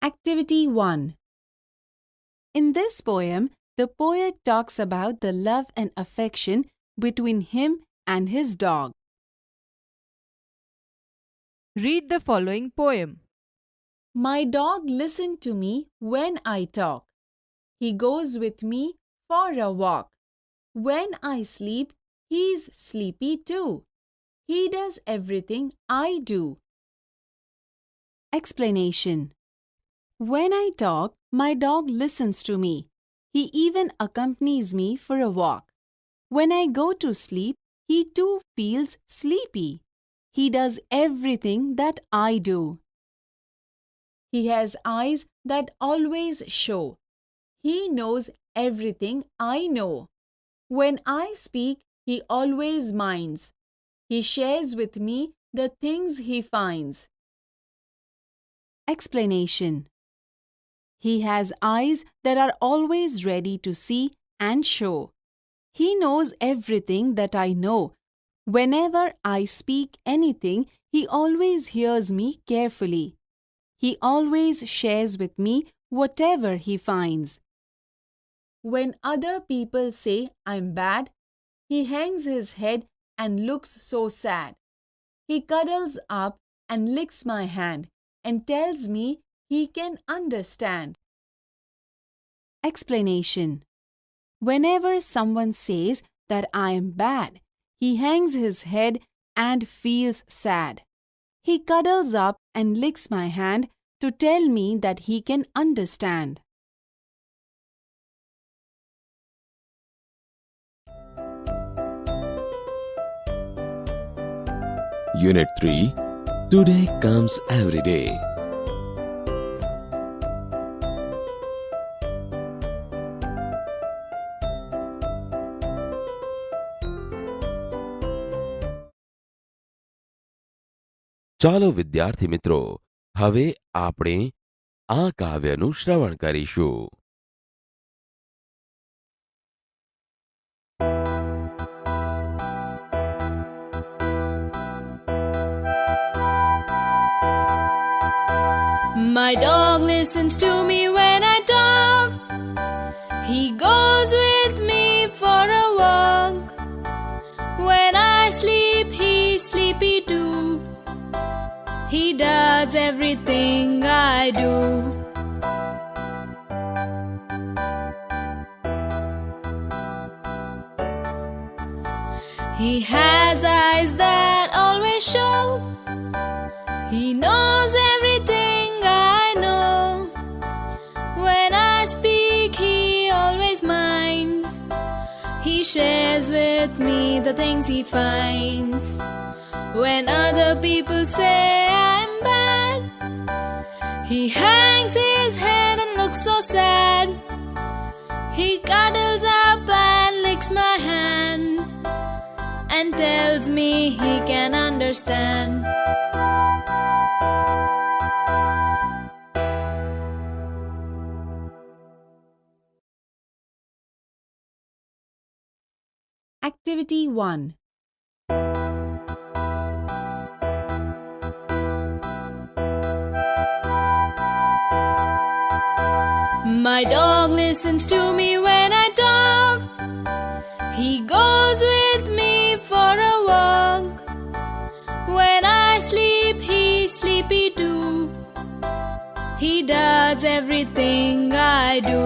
Activity 1. In this poem, the poet talks about the love and affection between him and his dog. Read the following poem. My dog listens to me when I talk. He goes with me for a walk. When I sleep, he's sleepy too. He does everything I do. Explanation. When I talk, my dog listens to me. He even accompanies me for a walk. When I go to sleep, he too feels sleepy. He does everything that I do. He has eyes that always show. He knows everything I know. When I speak, he always minds. He shares with me the things he finds. Explanation. He has eyes that are always ready to see and show. He knows everything that I know. Whenever I speak anything, he always hears me carefully. He always shares with me whatever he finds. When other people say I'm bad, he hangs his head and looks so sad. He cuddles up and licks my hand and tells me he can understand. Explanation. Whenever someone says that I am bad, he hangs his head and feels sad. He cuddles up and licks my hand to tell me that he can understand. Unit 3. Today comes every day. ચાલો વિદ્યાર્થી મિત્રો, હવે આપણે આ કાવ્યનું શ્રવણ કરીશું. My dog listens to me when I talk. He goes with me for a walk. When I sleep, he's sleepy too. He does everything I do. He has eyes that always show. He knows everything I know. When I speak, he always minds. He shares with me the things he finds. When other people say I'm bad, he hangs his head and looks so sad. He cuddles up and licks my hand and tells me he can understand. Activity 1. My dog listens to me when I talk. He goes with me for a walk. When I sleep, he's sleepy too. He does everything I do.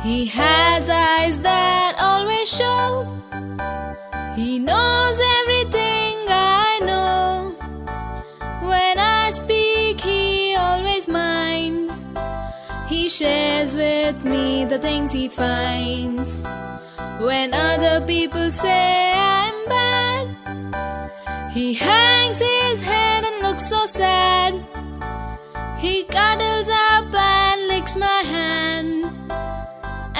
He has eyes that always show. He knows everything I know. When I speak, he always minds. He shares with me the things he finds. When other people say I'm bad, he hangs his head and looks so sad. He cuddles up and licks my hand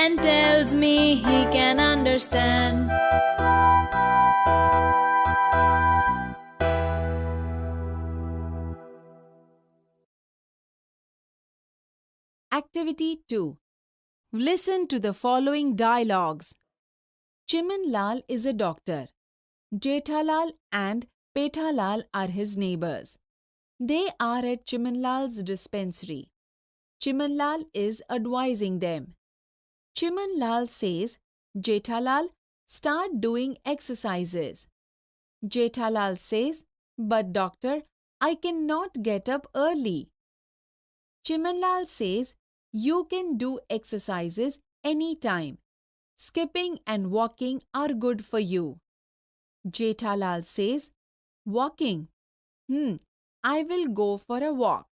and tells me he can understand. Activity 2. Listen to the following dialogues. Chiman Lal is a doctor. Jethalal and Pethalal are his neighbors. They are at Chimanlal's dispensary. Chimanlal is advising them. Chimanlal says, Jethalal, start doing exercises. Jethalal says, but doctor, I cannot get up early. Chimanlal says, you can do exercises anytime. Skipping and walking are good for you. Jethalal says, walking? I will go for a walk.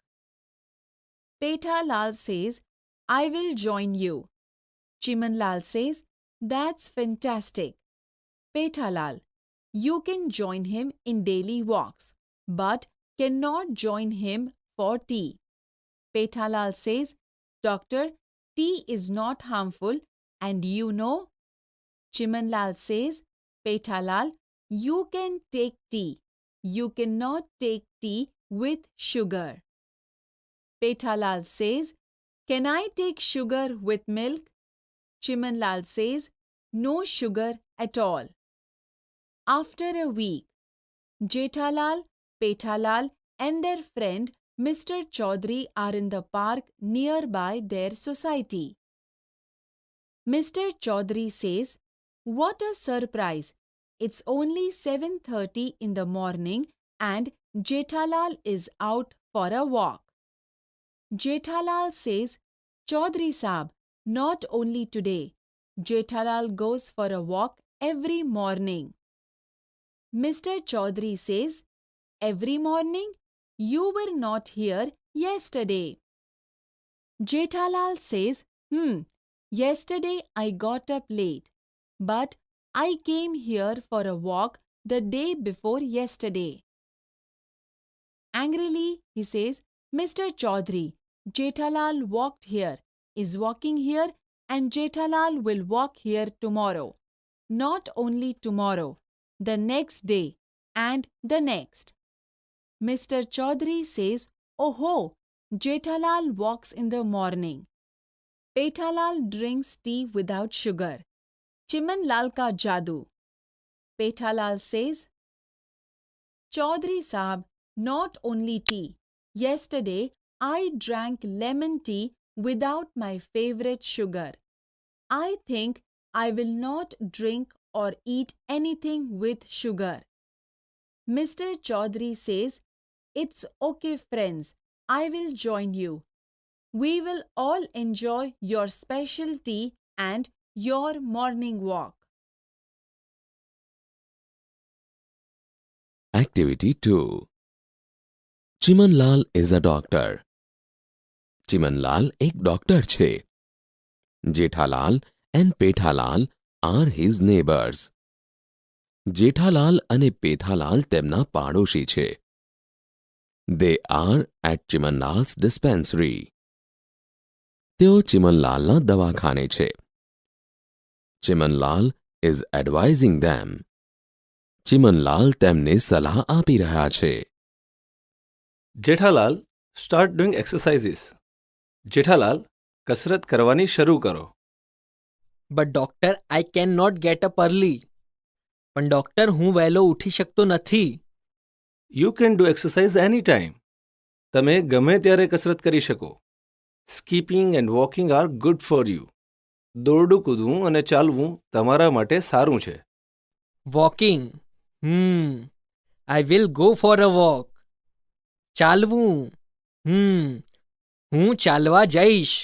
Pethalal says, I will join you. Chimanlal says, that's fantastic. Pethalal, you can join him in daily walks, but cannot join him for tea. Pethalal says, doctor, tea is not harmful and you know. Chimanlal says, Pethalal, you can take tea. You cannot take tea with sugar. Pethalal says, can I take sugar with milk? Chimanlal says, no sugar at all. After a week, Jethalal, Pethalal and their friend Mr. Chaudhary are in the park nearby their society. Mr. Chaudhary says, what a surprise! It's only 7:30 in the morning and Jethalal is out for a walk. Jethalal says, Chaudhary Saab, not only today. Jethalal goes for a walk every morning. Mr. Chaudhary says, every morning? You were not here yesterday. Jethalal says, yesterday I got up late, but I came here for a walk the day before yesterday. Angrily, he says, Mr. Chaudhary, Jethalal walked here, is walking here, and Jethalal will walk here tomorrow. Not only tomorrow, the next day, and the next. Mr. Chaudhary says, oh, Jethalal walks in the morning. Pethalal drinks tea without sugar. Chimanlal ka jadoo. Pethalal says, Chaudhary Saab, not only tea. Yesterday, I drank lemon tea without my favorite sugar. I think I will not drink or eat anything with sugar. Mr. Chaudhary says, it's okay friends, I will join you. We will all enjoy your special tea and your morning walk. Activity 2. Chimanlal is a doctor. Chimanlal એક doctor છે. Jethalal and Pethalal are his neighbors. Jethalal અને Pethalal તેમના પાડોશી છે. They are at Chimanlal's dispensary. તેઓ ચિમનલાલના દવાખાને છે. Chimanlal is advising them. Chimanlal તેમને સલાહ આપી રહ્યા છે. Jethalal, start doing exercises. Jethalal, કસરત કરવાની શરૂ કરો. But doctor, I cannot get up early. પણ ડોક્ટર, હું વહેલો ઉઠી શકતો નથી. You can do exercise anytime. તમે ગમે ત્યારે કસરત કરી શકો. Skipping and walking are good for you. દોરડું કૂદવું અને ચાલવું તમારા માટે સારું છે. Walking. I will go for a walk. ચાલવું. હું ચાલવા જઈશ.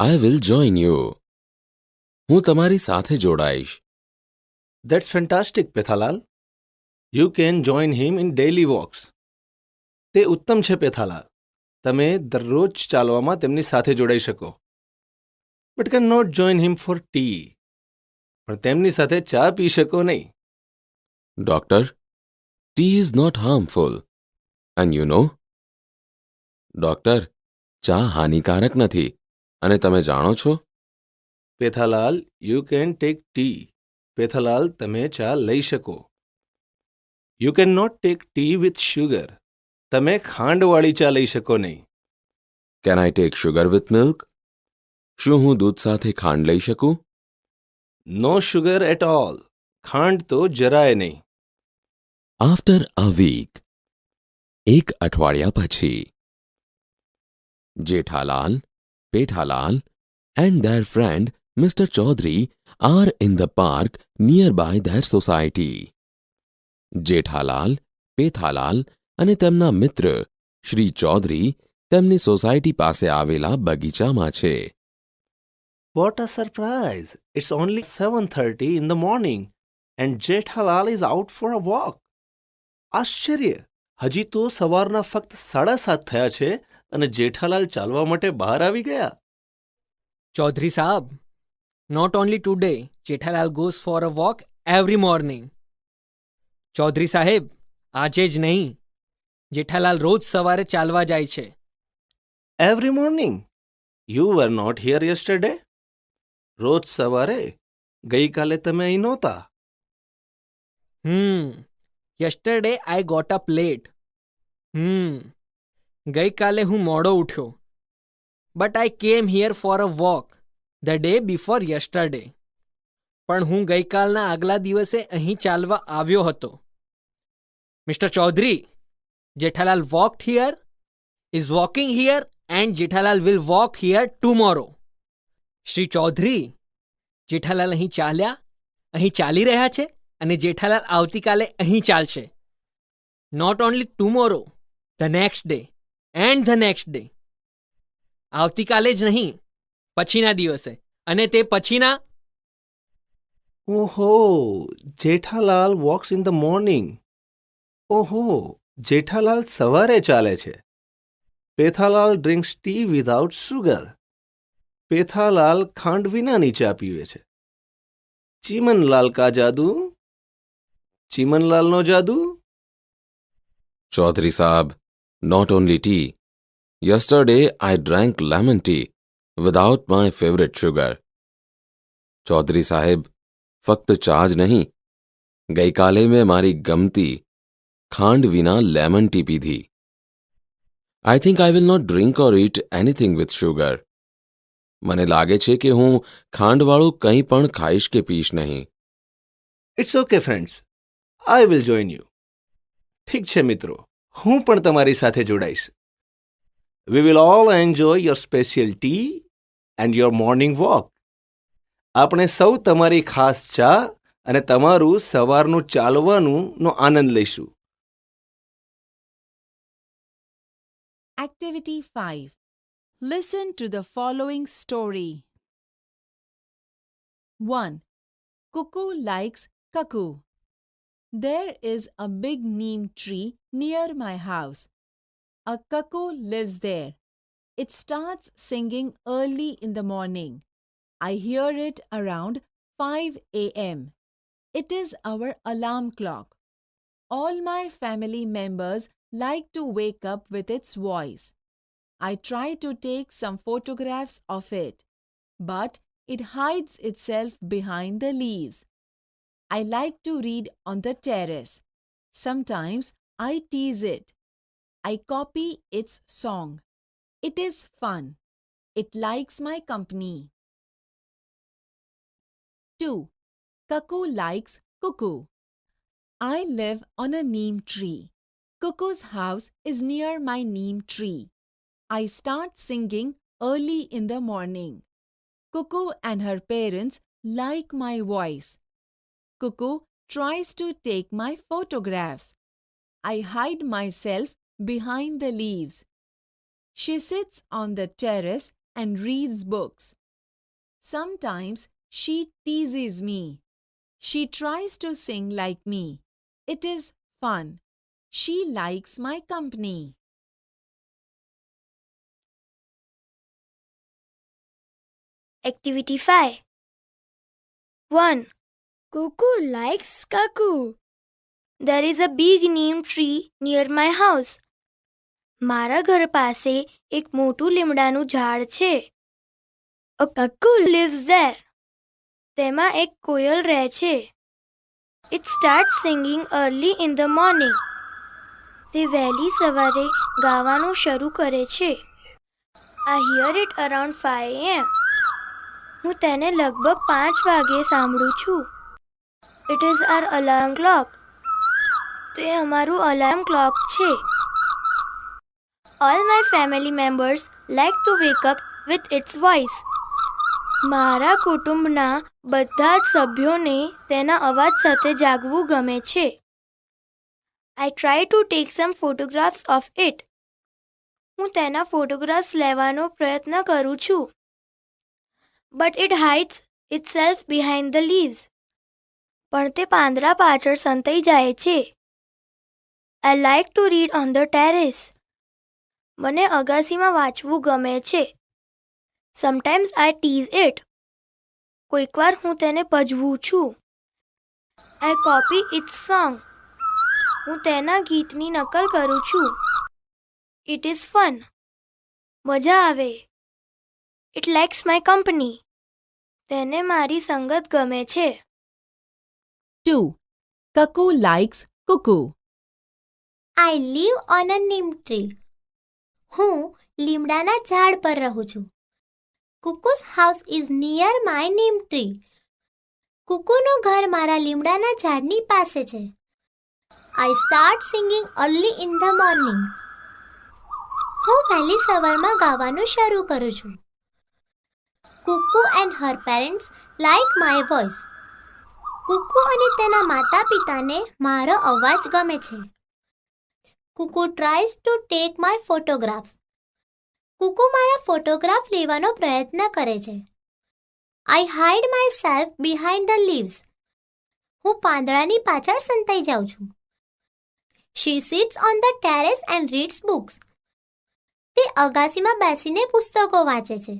I will join you. હું તમારી સાથે જોડાઈશ. That's fantastic, Pethalal. You can join him in daily walks. તે ઉત્તમ છે, પેથાલાલ. તમે દરરોજ ચાલવામાં તેમની સાથે જોડાઈ શકો. But cannot join him for tea. પણ તેમની સાથે ચા પી શકો નહીં. Doctor, tea is not harmful. And you know? Doctor, ચા હાનિકારક નથી. અને તમે જાણો છો? Pethalal, you can take tea. Pethalal, તમે ચા લઈ શકો. You cannot take tea with sugar. તમે ખાંડવાળી ચા લઈ શકો નહીં. Can I take sugar with milk? શું હું દૂધ સાથે ખાંડ લઈ શકું? No sugar at all. ખાંડ તો જરાય નહીં. After a week, એક અઠવાડિયા પછી, Jethalal, Pethalal, and their friend Mr. Chaudhary are in the park nearby their society. Jethalal, Pethalal અને તેમના મિત્ર શ્રી ચૌધરી તેમની સોસાયટી પાસે આવેલા બગીચામાં છે. What a surprise! It's only 7:30 in the morning and Jethalal is out for a walk. આશ્ચર્ય! હજી તો સવારના ફક્ત 7:30 થયા છે અને જેઠાલાલ ચાલવા માટે બહાર આવી ગયા. Chaudhary Saab, not only today, Jethalal goes for a walk every morning. Chaudhary સાહેબ, આજે જ નહીં, જેઠાલાલ રોજ સવારે ચાલવા જાય છે. Every morning? You were not here yesterday? રોજ સવારે? ગઈકાલે તમે અહીં નહોતા. yesterday I got up late. ગઈકાલે હું મોડો ઉઠ્યો. But I came here for a walk the day before yesterday. પણ હું ગઈકાલના આગલા દિવસે અહીં ચાલવા આવ્યો હતો. Mr. Chaudhary, Jethalal walked here, is walking here and Jethalal will walk here tomorrow. Shri Chaudhary, Jethalal અહીં ચાલ્યા, અહીં ચાલી રહ્યા છે અને જેઠાલાલ આવતીકાલે અહીં ચાલશે. Not only tomorrow, the next day and the next day. આવતીકાલે જ નહીં, પછીના દિવસે અને તે પછીના. ઓહો, Jethalal walks in the morning. ઓહો, જેઠાલાલ સવારે ચાલે છે. Pethalal drinks tea without sugar. Pethalal ખાંડ વિનાની ચા પીવે છે. ચીમનલાલ કા જાદુ? ચીમનલાલનો જાદુ? Chaudhary Saab, not only tea. Yesterday I drank lemon tea without my favorite sugar. Chaudhary સાહેબ, ફક્ત ચા જ નહીં, ગઈકાલે મેં મારી ગમતી ખાંડ વિના લેમન ટી પીધી. I think I will not drink or eat anything with sugar. મને લાગે છે કે હું ખાંડવાળું કંઈ પણ ખાઈશ કે પીશ નહીં. It's okay friends, I will join you. ઠીક છે મિત્રો, હું પણ તમારી સાથે જોડાઈશ. We will all enjoy your special tea and your morning walk. આપણે સૌ તમારી ખાસ ચા અને તમારું સવારનું ચાલવાનુંનો આનંદ લઈશું. Activity 5. Listen to the following story. 1. Cuckoo likes cuckoo. There is a big neem tree near my house. A cuckoo lives there. It starts singing early in the morning. I hear it around 5 a.m. It is our alarm clock. All my family members like to wake up with its voice. I try to take some photographs of it, but it hides itself behind the leaves. I like to read on the terrace. Sometimes I tease it. I copy its song. It is fun. It likes my company. 2. Cuckoo likes cuckoo. I live on a neem tree. Cuckoo's house is near my neem tree. I start singing early in the morning. Cuckoo and her parents like my voice. Cuckoo tries to take my photographs. I hide myself behind the leaves. She sits on the terrace and reads books. Sometimes she teases me. She tries to sing like me. It is fun. She likes my company. Activity 5. 1. Cuckoo likes cuckoo. There is a big neem tree near my house. મારા ઘર પાસે એક મોટું લીમડાનું ઝાડ છે. A cuckoo lives there. તેમાં એક કોયલ રહે છે. It starts singing early in the morning. તે વહેલી સવારે ગાવાનું શરૂ કરે છે. I hear it around 5 a.m. હું તેને લગભગ 5 વાગે સાંભળું છું. It is our alarm clock. તે અમારું અલાર્મ ક્લોક છે. All my family members like to wake up with its voice. મારા કુટુંબના બધા જ સભ્યોને તેના અવાજ સાથે જાગવું ગમે છે. I try to take some photographs of it. હું તેના ફોટોગ્રાફ્સ લેવાનો પ્રયત્ન કરું છું. But it hides itself behind the leaves. પણ તે પાંદડા પાછળ સંતાઈ જાય છે. I like to read on the terrace. મને અગાસીમાં વાંચવું ગમે છે. Sometimes I tease it. કોઈકવાર હું તેને પજવું છું. I copy its song. હું તેના ગીતની નકલ કરું છું. It is fun. મજા આવે. It likes my company. તેને મારી સંગત ગમે છે. 2. Cuckoo likes cuckoo. I live on a neem tree. હું લીમડાના ઝાડ પર રહું છું. Cuckoo's house is near my neem tree. કુકુનું ઘર મારા લીમડાના ઝાડની પાસે છે. I start singing early in the morning. હું વહેલી સવારમાં ગાવાનું શરૂ કરું છું. Cuckoo and her parents like my voice. કુકુ અને તેના માતા પિતાને મારો અવાજ ગમે છે. Cuckoo tries to take my photographs. કુકુ મારા ફોટોગ્રાફ લેવાનો પ્રયત્ન કરે છે. I hide myself behind the leaves. હું પાંદડાની પાછળ સંતાઈ જાઉં છું. She sits on the terrace and reads books. તે અગાસીમાં બેસીને પુસ્તકો વાંચે છે.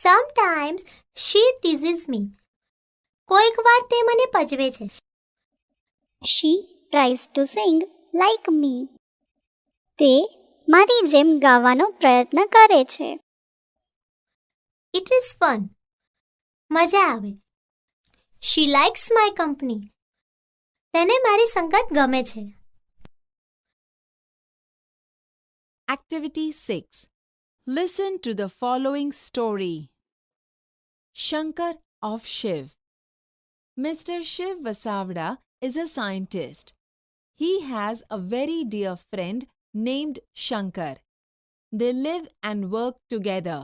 Sometimes she teases me. કોઈક વાર તે મને પજવે છે. She tries to sing like me. તે મારી જેમ ગાવાનો પ્રયત્ન કરે છે. It is fun. મજા આવે. She likes my company. તેને મારી સંગત ગમે છે. Activity 6. Listen to the following story. Shankar of Shiv. Mr. Shiv Vasavada is a scientist. He has a very dear friend named Shankar. They live and work together.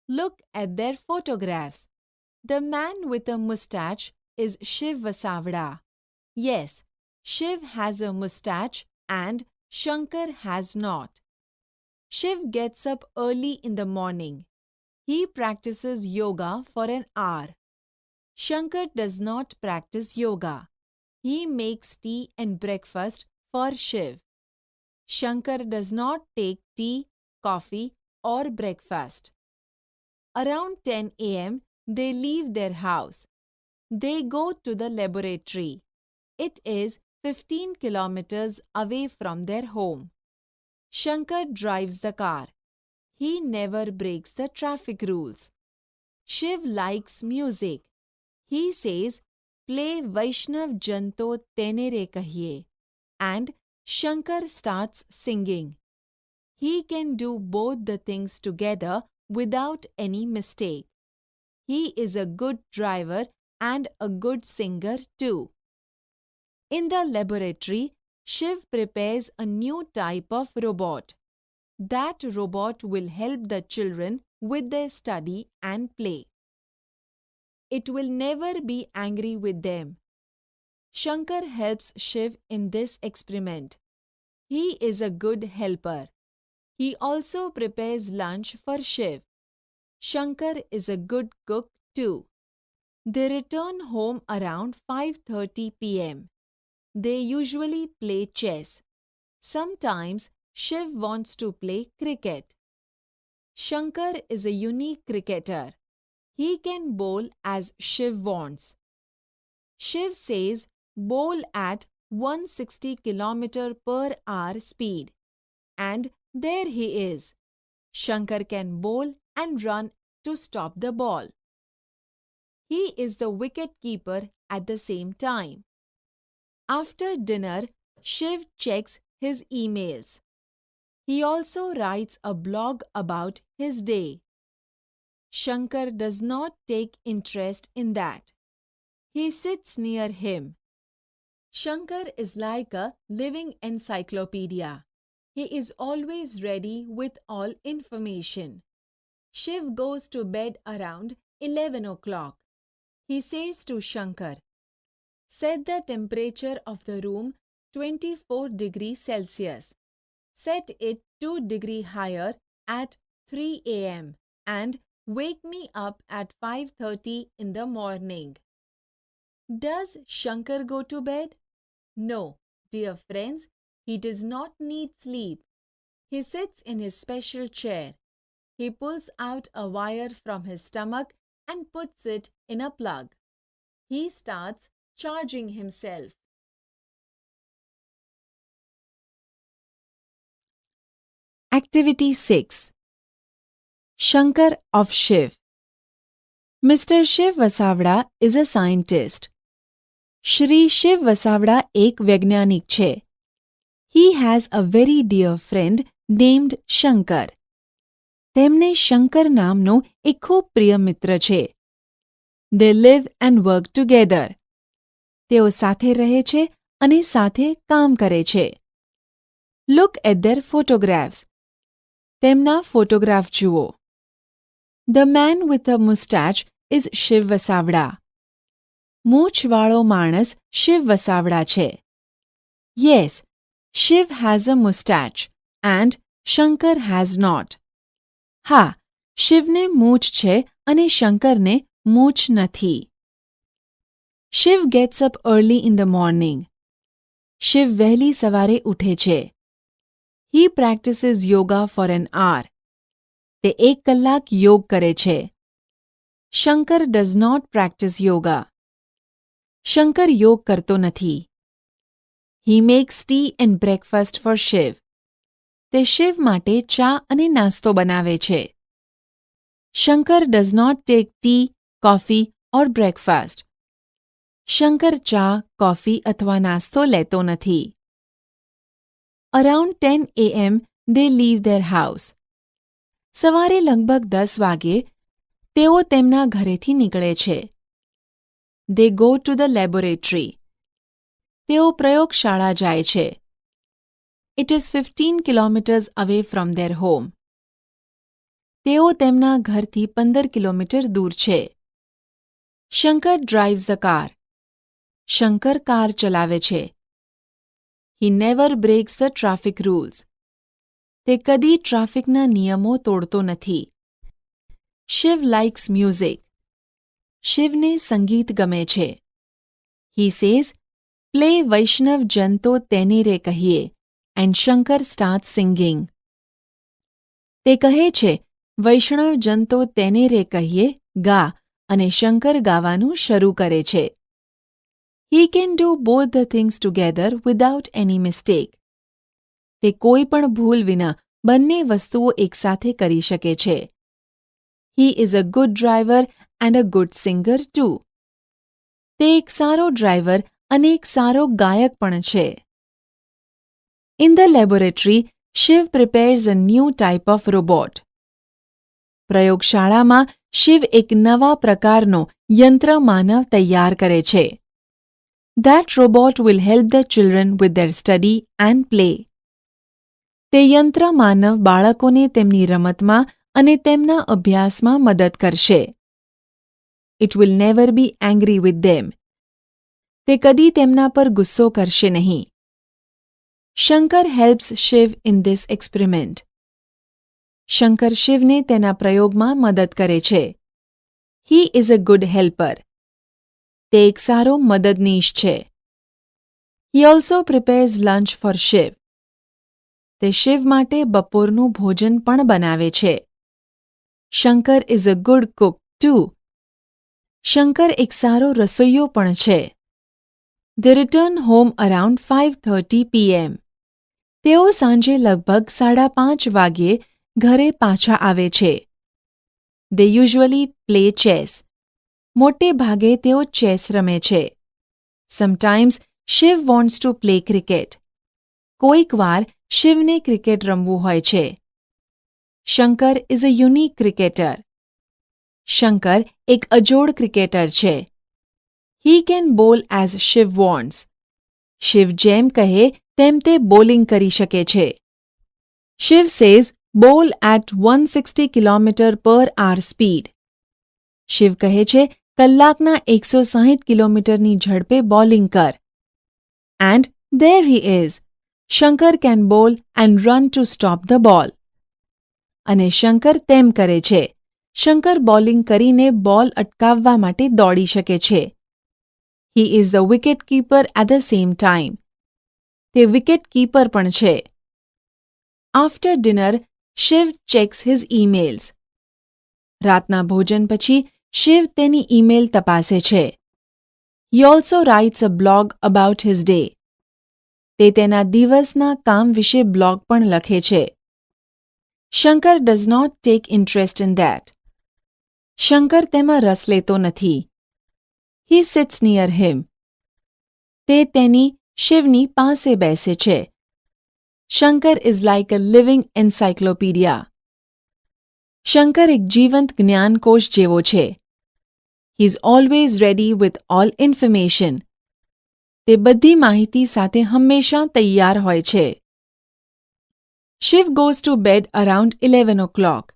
Look at their photographs. The man with a moustache is Shiv Vasavada. Yes, Shiv has a moustache and Shankar has not. Shiv gets up early in the morning. He practices yoga for an hour. Shankar does not practice yoga. He makes tea and breakfast for Shiv. Shankar does not take tea, coffee, or breakfast. Around 10 a.m., they leave their house. They go to the laboratory. It is 15 kilometers away from their home. Shankar drives the car. He never breaks the traffic rules. Shiv likes music. He says, "Play Vaishnav Janto Tenere Kahiye," and Shankar starts singing. He can do both the things together without any mistake. He is a good driver and a good singer too. In the laboratory, Shiv prepares a new type of robot. That robot will help the children with their study and play. It will never be angry with them. Shankar helps Shiv in this experiment. He is a good helper. He also prepares lunch for Shiv. Shankar is a good cook too. They return home around 5:30 p.m. They usually play chess. Sometimes Shiv wants to play cricket. Shankar is a unique cricketer. He can bowl as Shiv wants. Shiv says bowl at 160 km/h speed. And there he is. Shankar can bowl and run to stop the ball. He is the wicket keeper at the same time. After dinner, Shiv checks his emails. He also writes a blog about his day. Shankar does not take interest in that. He sits near him. Shankar is like a living encyclopedia. He is always ready with all information. Shiv goes to bed around 11 o'clock. He says to Shankar, "Set the temperature of the room 24 degrees Celsius. Set it 2 degrees higher at 3 a.m. and wake me up at 5:30 in the morning." Does Shankar go to bed? No, dear friends, he does not need sleep. He sits in his special chair. He pulls out a wire from his stomach and puts it in a plug. He starts charging himself. Activity 6. Shankar of Shiv. Mr. Shiv Vasavda is a scientist. Shri Shiv Vasavda એક વૈજ્ઞાનિક છે. He has a very dear friend named Shankar. તેમને શંકર નામનો એક ખૂબ પ્રિય મિત્ર છે. They live and work together. તેઓ સાથે રહે છે અને સાથે કામ કરે છે. Look at their photographs. તેમના ફોટોગ્રાફ જુઓ. The man with a mustache is Shiv Vasavda. મૂછવાળો માણસ શિવ વસાવડા છે. Yes, Shiv has a mustache and Shankar has not. હા, શિવને મૂછ છે અને શંકરને મૂછ નથી. Shiv gets up early in the morning. Shiv વહેલી સવારે ઉઠે છે. He practices yoga for an hour. તે 1 કલાક યોગ કરે છે. Shankar does not practice yoga. Shankar યોગ કરતો નથી. He makes tea and breakfast for Shiv. તે શિવ માટે ચા અને નાસ્તો બનાવે છે. Shankar does not take tea, coffee or breakfast. Shankar ચા, કોફી અથવા નાસ્તો લેતો નથી. Around 10 a.m. they leave their house. સવારે લગભગ 10 વાગે તેઓ તેમના ઘરેથી નીકળે છે. They go to the laboratory. તેઓ પ્રયોગશાળા જાય છે. It is 15 kilometers away from their home. તેઓ તેમના ઘરથી 15 કિલોમીટર દૂર છે. Shankar drives the car. Shankar car ચલાવે છે. He never breaks the traffic rules. તે કદી ટ્રાફિકના નિયમો તોડતો નથી. Shiv likes music. શિવને સંગીત ગમે છે. He says, "Play Vaishnav Jan to તેને રે કહીએ," and Shankar starts singing. તે કહે છે, "વૈષ્ણવ જન તો તેને રે કહીએ, ગા," અને શંકર ગાવાનું શરૂ કરે છે. He can do both the things together without any mistake. તે કોઈ પણ ભૂલ વિના બંને વસ્તુઓ એકસાથે કરી શકે છે. He is a good driver and a good singer too. તે એક સારો ડ્રાઈવર અને એક સારો ગાયક પણ છે. In the laboratory, Shiv prepares a new type of robot. પ્રયોગશાળામાં શિવ એક નવા પ્રકારનો યંત્ર માનવ તૈયાર કરે છે. That robot will help the children with their study and play. તે યંત્ર માનવ બાળકોને તેમની રમતમાં અને તેમના અભ્યાસમાં મદદ કરશે. It will never be angry with them. તે કદી તેમના પર ગુસ્સો કરશે નહીં. Shankar helps Shiv in this experiment. Shankar શિવને તેના પ્રયોગમાં મદદ કરે છે. He is a good helper. તે એક સારો મદદનીશ છે. He also prepares lunch for Shiv. તે શિવ માટે બપોરનું ભોજન પણ બનાવે છે. Shankar is a good cook too. Shankar એક સારો રસોઈયો પણ છે. They return home around 5:30 p.m. તેઓ સાંજે લગભગ 5:30 વાગ્યે ઘરે પાછા આવે છે. They usually play chess. મોટે ભાગે તેઓ ચેસ રમે છે. Sometimes Shiv wants to play cricket. કોઈક વાર શિવને ક્રિકેટ રમવું હોય છે. Shankar is a unique cricketer. Shankar એક અજોડ ક્રિકેટર છે. He can bowl as Shiv wants. Shiv જેમ કહે તેમ તે bowling કરી શકે છે. Shiv says bowl at 160 km/h speed. Shiv કહે છે કલાકના 160 કિલોમીટરની ઝડપે બોલિંગ કર. And there he is. Shankar can bowl and run to stop the ball. અને શંકર તેમ કરે છે. શંકર બોલિંગ કરીને બોલ અટકાવવા માટે દોડી શકે છે. He is the wicket keeper at the same time. તે વિકેટ કીપર પણ છે. After dinner, Shiv checks his emails. રાતના ભોજન પછી શિવ તેની ઈમેલ તપાસે છે. He also writes a blog about his day. તે તેના દિવસના કામ વિશે બ્લોગ પણ લખે છે. Shankar does not take interest in that. Shankar તેમાં રસ લેતો નથી. He sits near him. તે તેની શિવની પાસે બેસે છે. Shankar is like a living encyclopedia. Shankar એક જીવંત જ્ઞાનકોશ જેવો છે. He is always ready with all information. તે બધી માહિતી સાથે હંમેશા તૈયાર હોય છે. Shiv goes to bed around 11 o'clock.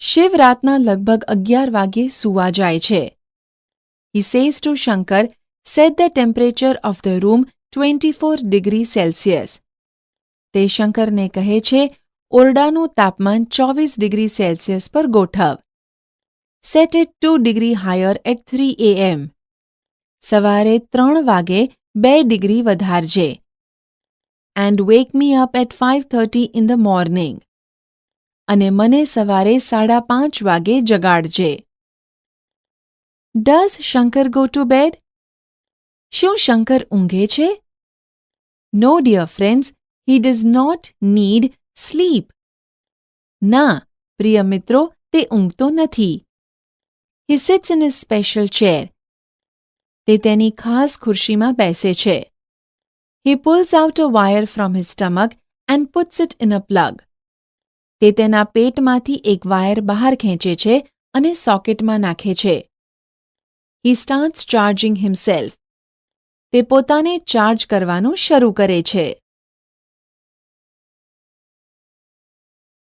Shiv રાતના લગભગ 11 વાગ્યે સૂવા જાય છે. He says to Shankar, set the temperature of the room 24 degrees Celsius. તે શંકરને કહે છે ઓરડાનું તાપમાન 24 ડિગ્રી સેલ્સિયસ પર ગોઠવ. Set it 2 degrees higher at 3 a.m. સવારે 3 વાગે 2 degree વધારજે. And wake me up at 5:30 in the morning. અને મને સવારે 5:30 વાગે જગાડજે. Does Shankar go to bed? શું શંકર ઊંઘે છે? No, dear friends, he does not need sleep. ના, પ્રિય મિત્રો, તે ઊંઘતો નથી. He sits in his special chair. તે તેની ખાસ ખુરશીમાં બેસે છે. He pulls out a wire from his stomach and puts it in a plug. તે તેના પેટમાંથી એક વાયર બહાર ખેંચે છે અને સોકેટમાં નાખે છે. He starts charging himself. તે પોતાને ચાર્જ કરવાનું શરૂ કરે છે.